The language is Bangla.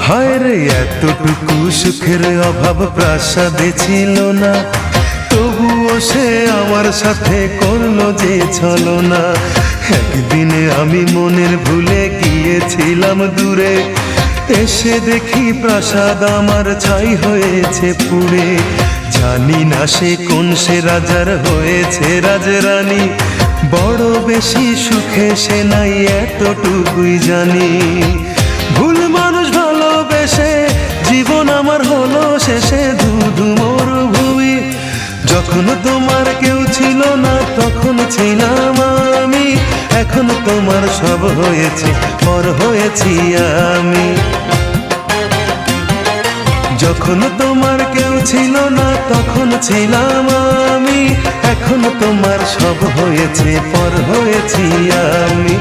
হায় রে এতটুকু সুখের অভাব প্রাসাদে ছিল না, তবুও সে আমার সাথে করলো যে ছলনা। একদিনে আমি মনের ভুলে গিয়েছিলাম দূরে, এসে দেখি প্রাসাদ আমার ছাই হয়েছে পুড়ে। জানি না সে কোন সে রাজার হয়েছে রাজরানী, বড় বেশি সুখে সে নাই এতটুকুই জানি। ভুল মানুষ ভালোবেসে জীবন আমার হলো শেষে ধুধু মরুভূমি। যখন তোমার কেউ ছিল না তখন ছিলাম আমি, এখন তোমার সব হয়েছে পর হয়েছি আমি। যখন তোমার কেউ ছিল না তখন ছিলাম আমি, এখন তোমার সব হয়েছে পর হয়েছি আমি।